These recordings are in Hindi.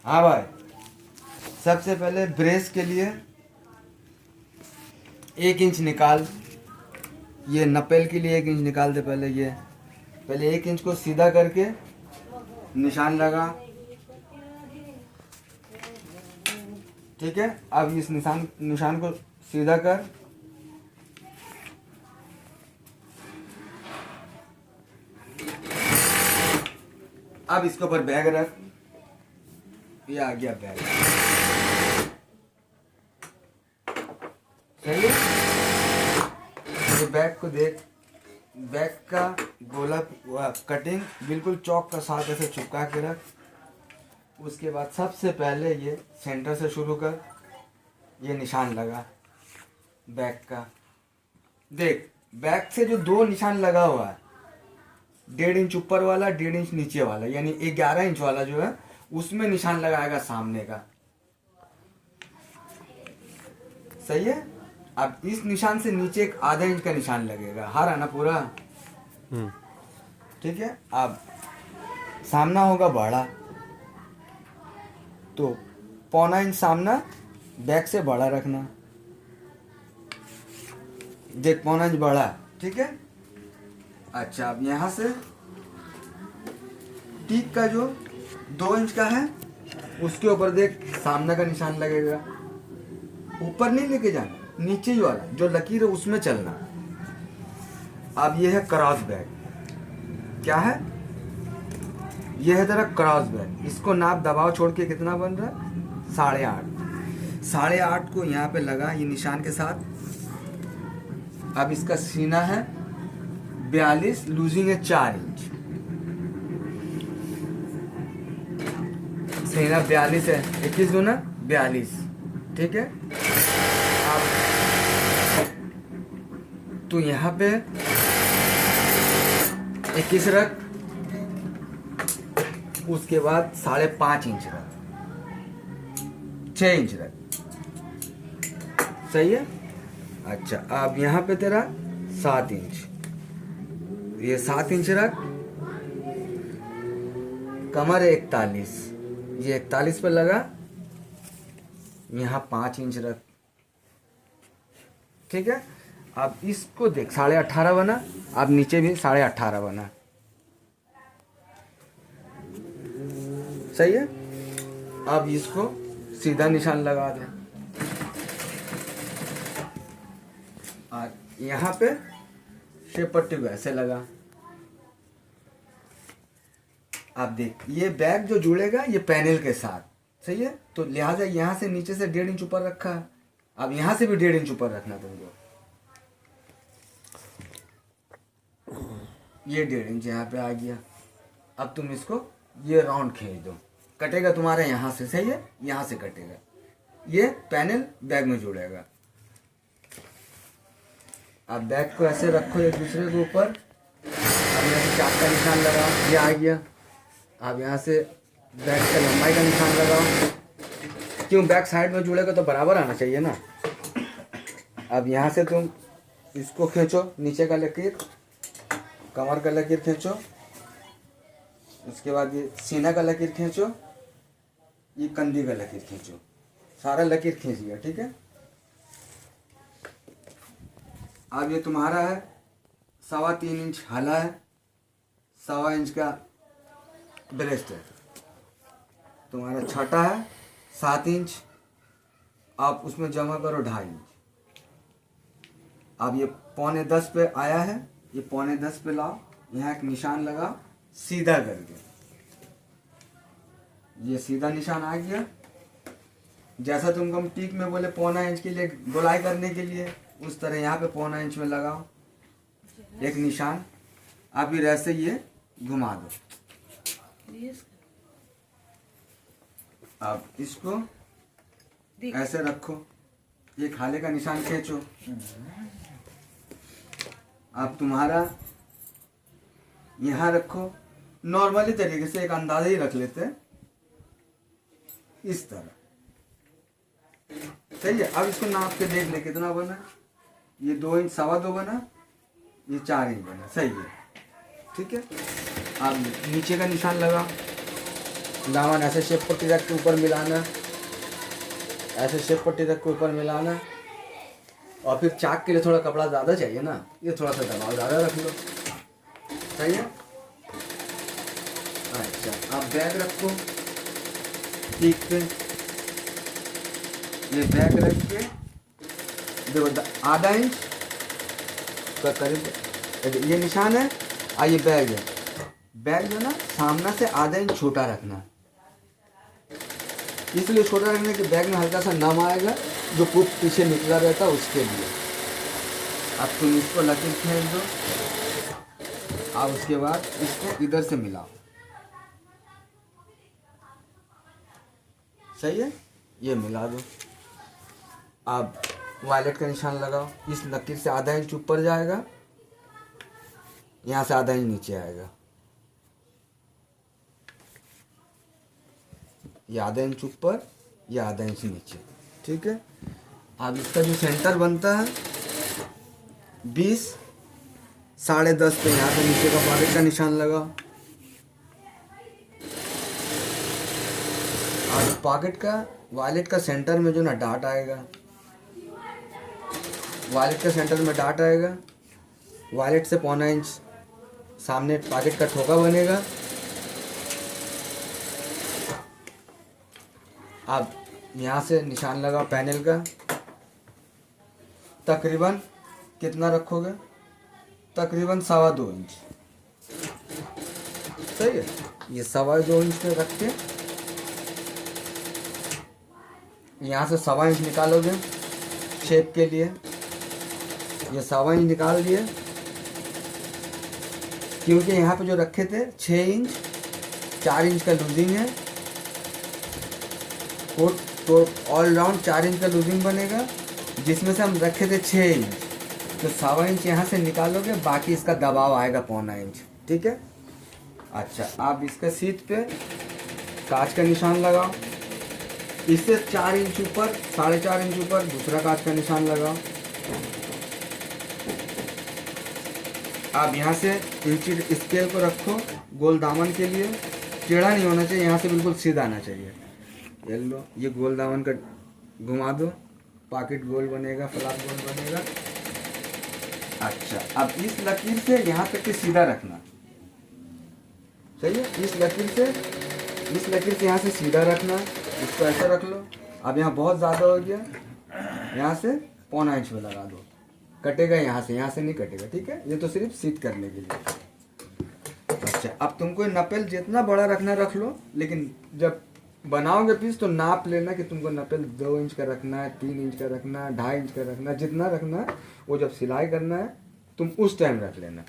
हाँ भाई, सबसे पहले ब्रेस के लिए 1 इंच निकाल। ये नपेल के लिए 1 इंच निकाल दे। पहले 1 इंच को सीधा करके निशान लगा। ठीक है, अब इस निशान को सीधा कर। अब इसके ऊपर बैग रख। ये आ गया बैग। सही है। ये बैग को देख, बैग का गोला कटिंग बिल्कुल चौक का साथ ऐसे चिपका के रख। उसके बाद सबसे पहले ये सेंटर से शुरू कर। ये निशान लगा बैग का। देख, बैग से जो 2 निशान लगा हुआ है, 1.5 इंच ऊपर वाला, 1.5 इंच नीचे वाला, यानी 11 इंच वाला जो है उसमें निशान लगाएगा सामने का। सही है। अब इस निशान से नीचे एक ½ इंच का निशान लगेगा। हारा ना पूरा। ठीक है। अब सामना होगा बड़ा, तो 1.25 इंच सामना बैक से बड़ा रखना। देख, 1.25 इंच बड़ा। ठीक है। अच्छा, अब यहाँ से टीक का जो 2 इंच का है उसके ऊपर देख सामने का निशान लगेगा। ऊपर नहीं लेके जाना, नीचे ही वाला जो लकीर है उसमें चलना। अब ये है क्रॉस बैग। क्या है? ये है तेरा क्रॉस बैग। इसको नाप दबाव छोड़ के कितना बन रहा है? 8.5। 8.5 को यहाँ पे लगा ये निशान के साथ। अब इसका सीना है 42, लूजिंग है 4 इंच। सीना 42 है, 21 गुना 42। ठीक है। अब तो यहाँ पे 21 रख। उसके बाद 5.5 इंच रख, 6 इंच रख। सही है। अच्छा, अब यहाँ पे तेरा 7 इंच, ये 7 इंच रख। कमर 41, ये 41 पे लगा। यहाँ 5 इंच रख। ठीक है। अब इसको देख, 18.5 बना। अब नीचे भी 18.5 बना। सही है। अब इसको सीधा निशान लगा दे। और यहाँ पे शेप पट्टी को ऐसे लगा। अब देख, ये बैग जो जुड़ेगा ये पैनल के साथ। सही है। तो लिहाजा यहाँ से नीचे से 1.5 इंच ऊपर रखा है। अब यहाँ से भी 1.5 इंच ऊपर रखना तुमको। ये 1.5 इंच यहाँ पे आ गया। अब तुम इसको ये राउंड खींच दो। कटेगा तुम्हारा यहाँ से। सही है। यहाँ से कटेगा, ये पैनल बैग में जुड़ेगा। अब बैग को ऐसे रखो एक दूसरे के ऊपर। अब यहाँ से चाप का निशान लगाओ, ये आ गया। अब यहाँ से बैग का लंबाई का निशान लगाओ। क्यों? बैक साइड में जुड़ेगा तो बराबर आना चाहिए ना। अब यहाँ से तुम इसको खींचो, नीचे का लकीर, कमर का लकीर खींचो। उसके बाद ये सीना का लकीर खींचो, ये कंधी का लकीर खींचो। सारा लकीर खींच लिया। ठीक है। अब ये तुम्हारा है 3.25 इंच हाला है, 1.25 इंच का ब्रेस्ट है। तुम्हारा छठा है 7 इंच। आप उसमें जमा करो 2.5 इंच। अब ये 9.25 पे आया है, ये 9.25 पे लाओ। यहाँ एक निशान लगा सीधा करके। ये सीधा निशान आ गया। जैसा तुमको हम टीक में बोले 1.25 इंच के लिए गोलाई करने के लिए, उस तरह यहाँ पे 1.25 इंच में लगाओ एक निशान। अब फिर ऐसे ये घुमा दो। अब इसको ऐसे रखो, ये खाले का निशान खींचो। अब तुम्हारा यहाँ रखो। नॉर्मली तरीके से एक अंदाजा ही रख लेते हैं, इस तरह। सही है। अब इसको नाप के देख ले कितना बना। ये 2 इंच 2.25 बना, ये 4 इंच बना। सही है। ठीक है। अब नीचे का निशान लगा। दामन ऐसे शेप पट्टी रख के ऊपर मिलाना, ऐसे शेप पट्टी रख के ऊपर मिलाना। और फिर चाक के लिए थोड़ा कपड़ा ज़्यादा चाहिए ना, ये थोड़ा सा दबाव ज़्यादा रख लो, सही है। अच्छा आप बैग रखो ठीक पे, ये बैग रख के देखो आधा इंच का करीब ये निशान है, और ये बैग है। बैग जो ना सामने से आधा इंच छोटा रखना, इसलिए छोटा रखने के बैग में हल्का सा नम आएगा, जो पुप पीछे निकला रहता है उसके लिए। अब तुम इसको लकीर खींच दो, और उसके बाद इसको इधर से मिलाओ, सही है, ये मिला दो। अब वायलेट का निशान लगाओ, इस लकीर से आधा इंच ऊपर जाएगा, यहाँ से आधा इंच नीचे आएगा, ये आधा इंच ऊपर, ये आधा इंच नीचे, ठीक है। अब इसका जो सेंटर बनता है 20 10.5 पे यहाँ से नीचे का पॉकेट का निशान लगाओ। और पॉकेट का वायलेट का सेंटर में जो ना डाट आएगा, वायलेट का सेंटर में डाट आएगा, वायलेट से 1.25 इंच सामने पॉकेट का ठोका बनेगा। अब यहाँ से निशान लगाओ पैनल का, तकरीबन कितना रखोगे, तकरीबन 2.25 इंच, सही है। ये 2.25 इंच में रख के यहाँ से 1.25 इंच निकालोगे शेप के लिए, ये 2.25 इंच निकाल दिए, क्योंकि यहाँ पे जो रखे थे 6 इंच 4 इंच का लूजिंग है, तो ऑल राउंड 4 इंच का लूजिंग बनेगा, जिसमें से हम रखे थे 6 इंच, तो 2.25 इंच यहाँ से निकालोगे, बाकी इसका दबाव आएगा 0.25 इंच, ठीक है। अच्छा आप इसका सीट पे कांच का निशान लगाओ, इससे 4 इंच ऊपर 4.5 इंच ऊपर दूसरा कांच का निशान लगाओ। आप यहाँ से इंची स्केल को रखो गोल दामन के लिए, टेढ़ा नहीं होना चाहिए, यहाँ से बिल्कुल सीधा आना चाहिए। ये लो, ये गोल दामन का घुमा दो, पॉकेट गोल बनेगा, फ्लाप गोल बनेगा। अच्छा अब इस लकीर से यहाँ तक के सीधा रखना, सही है। इस लकीर से यहाँ से सीधा रखना, इसको ऐसा रख लो। अब यहाँ बहुत ज़्यादा हो गया, यहाँ से 0.25 इंच में लगा दो, कटेगा यहाँ से नहीं कटेगा, ठीक है। ये तो सिर्फ सीध करने के लिए। अच्छा अब तुमको नपेल जितना बड़ा रखना रख लो, लेकिन जब बनाओगे पीस तो नाप लेना कि तुमको नपेल 2 इंच का रखना है, 3 इंच का रखना है, 2.5 इंच का रखना है, जितना रखना है वो जब सिलाई करना है तुम उस टाइम रख लेना।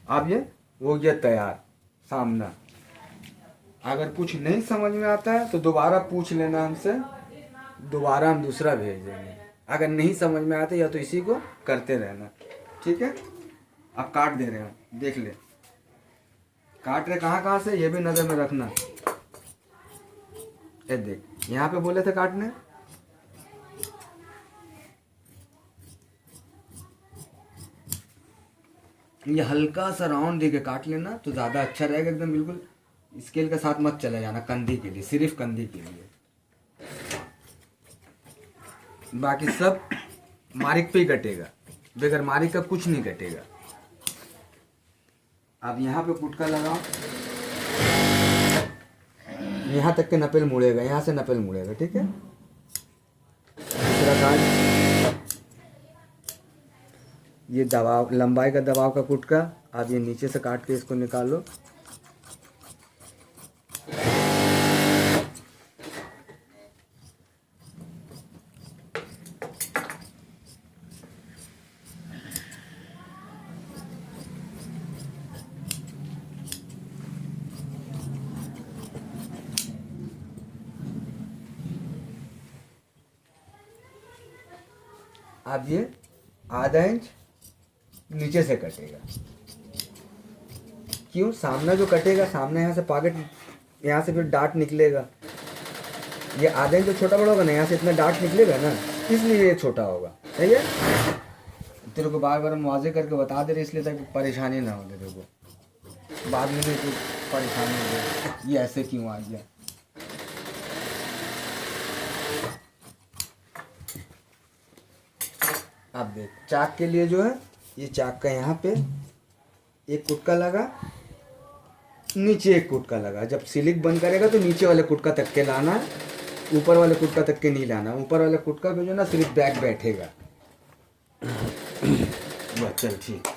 अब ये हो गया तैयार सामना। अगर कुछ नहीं समझ में आता है तो दोबारा पूछ लेना हमसे, दोबारा हम दूसरा भेज देंगे। अगर नहीं समझ में आते या तो इसी को करते रहना, ठीक है। अब काट दे रहे हो, देख ले काट रहे कहाँ से, ये भी नज़र में रखना। ये देख यहाँ पे बोले थे काटने, ये हल्का सा राउंड दे के काट लेना तो ज़्यादा अच्छा रहेगा, एकदम बिल्कुल स्केल के साथ मत चले जाना कंधी के लिए, सिर्फ कंधी के लिए, बाकी सब मारिक पे ही कटेगा, बगैर मारिक का कुछ नहीं कटेगा। अब यहाँ पे पुटका लगाओ, यहाँ तक के नपेल मुड़ेगा, यहाँ से नपेल मुड़ेगा, ठीक है। दूसरा काट, ये दबाव लंबाई का दबाव का पुटका, अब ये नीचे से काट के इसको निकालो। अब ये आधा इंच नीचे से कटेगा, क्यों, सामने जो कटेगा, सामने यहाँ से पॉकेट, यहाँ से फिर डाट निकलेगा, ये आधा इंच जो छोटा बड़ा होगा ना, यहाँ से इतना डाट निकलेगा ना, इसलिए ये छोटा होगा, सही है। तेरे को बार बार हम वाजे करके बता दे रहे, इसलिए ताकि परेशानी ना हो तेरे को बाद में भी कुछ परेशानी हो गई, ये ऐसे क्यों आ गया। अब देख चाक के लिए जो है ये चाक का यहाँ पे एक कुटका लगा, नीचे एक कुटका लगा। जब सिलिक बंद करेगा तो नीचे वाले कुटका तक के लाना है, ऊपर वाले कुटका तक के नहीं लाना। ऊपर वाले कुटका पे जो ना सिर्फ बैग बैठेगा। बस चल ठीक।